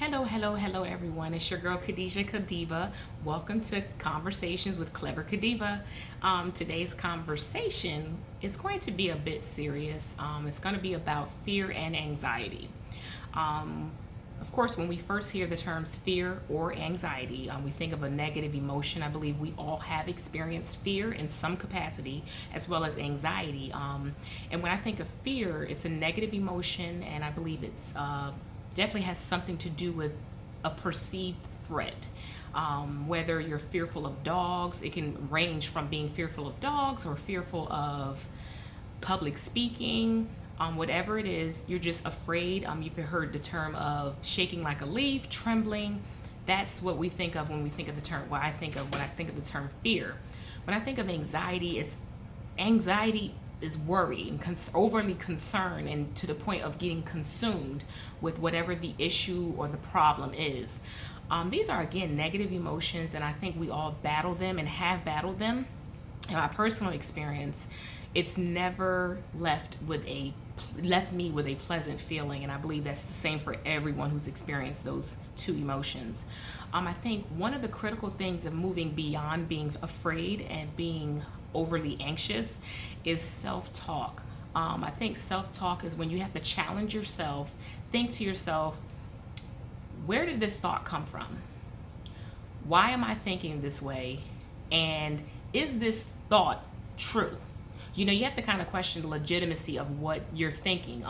Hello, everyone. It's your girl, Khadijah-KhaDiva. Welcome to Conversations with Klever-KhaDiva. Today's conversation is going to be a bit serious. It's going to be about fear and anxiety. Of course, when we first hear the terms fear or anxiety, we think of a negative emotion. I believe we all have experienced fear in some capacity, as well as anxiety. And when I think of fear, it's a negative emotion, and I believe it's definitely has something to do with a perceived threat. Whether you're fearful of dogs, it can range from being fearful of dogs or fearful of public speaking. Whatever it is, you're just afraid. You've heard the term of shaking like a leaf, trembling. That's what we think of when we think of the term, what I think of when I think of the term fear. When I think of anxiety, anxiety is worry and overly concerned, and to the point of getting consumed with whatever the issue or the problem is. These are, again, negative emotions, and I think we all battle them and have battled them. In my personal experience, it's never left me with a pleasant feeling, and I believe that's the same for everyone who's experienced those two emotions. I think one of the critical things of moving beyond being afraid and being overly anxious is self-talk. I think self-talk is when you have to challenge yourself, think to yourself, where did this thought come from? Why am I thinking this way? And is this thought true? You have to kind of question the legitimacy of what you're thinking.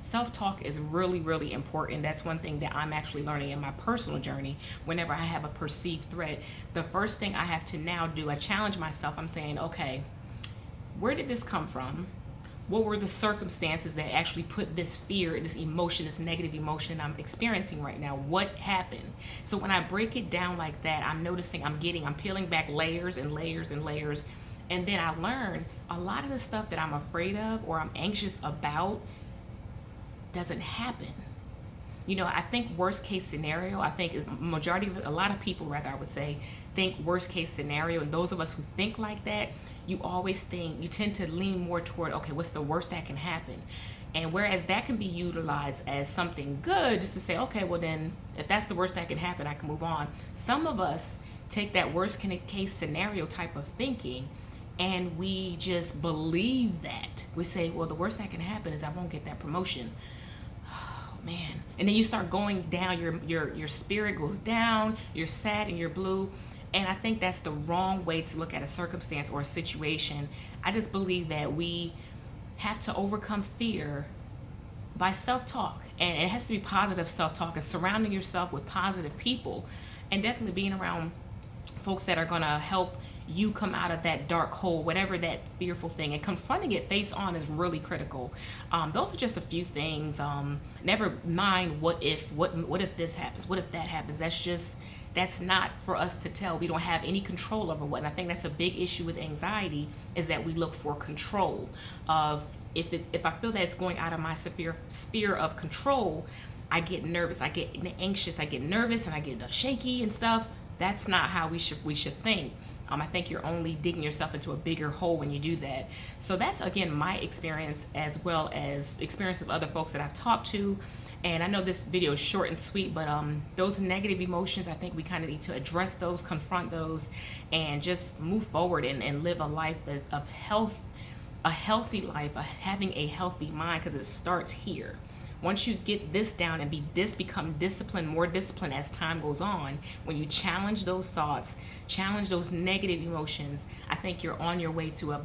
Self-talk is really important. That's one thing that I'm actually learning in my personal journey. Whenever I have a perceived threat, the first thing I have to now do, I challenge myself. I'm saying, okay, where did this come from? What were the circumstances that actually put this fear, this emotion, this negative emotion I'm experiencing right now? What happened? So when I break it down like that, I'm noticing I'm peeling back layers and layers and layers. And then I learn a lot of the stuff that I'm afraid of or I'm anxious about doesn't happen. I think worst case scenario, I think is a lot of people, rather, I would say, think worst case scenario. And those of us who think like that, you tend to lean more toward, okay, what's the worst that can happen? And whereas that can be utilized as something good, just to say, okay, well then, if that's the worst that can happen, I can move on. Some of us take that worst case scenario type of thinking, and we just believe that. We say, well, the worst that can happen is I won't get that promotion. Oh, man. And then you start going down, your spirit goes down, you're sad and you're blue. And I think that's the wrong way to look at a circumstance or a situation. I just believe that we have to overcome fear by self-talk. And it has to be positive self-talk and surrounding yourself with positive people, and definitely being around folks that are going to help you come out of that dark hole, whatever that fearful thing, and confronting it face on is really critical. Those are just a few things. Never mind what if this happens, what if that happens. That's not for us to tell. We don't have any control over what. And I think that's a big issue with anxiety, is that we look for control of, if I feel that it's going out of my sphere of control, I get nervous, I get anxious, I get nervous, and I get shaky and stuff. That's not how we should think. I think you're only digging yourself into a bigger hole when you do that. So that's, again, my experience, as well as experience of other folks that I've talked to. And I know this video is short and sweet, but those negative emotions, I think we kind of need to address those, confront those, and just move forward and live a life that's of health, a healthy life, having a healthy mind, because it starts here. Once you get this down and become disciplined, more disciplined as time goes on, when you challenge those thoughts, challenge those negative emotions, I think you're on your way to a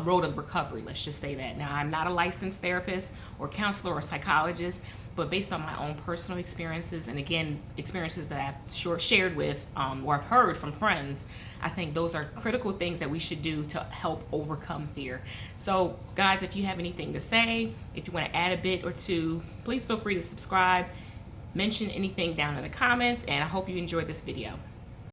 road of recovery, let's just say that. Now, I'm not a licensed therapist or counselor or psychologist, but based on my own personal experiences, and again, experiences that I've shared with or I've heard from friends, I think those are critical things that we should do to help overcome fear. So, guys, if you have anything to say, if you want to add a bit or two, please feel free to subscribe, mention anything down in the comments, and I hope you enjoyed this video.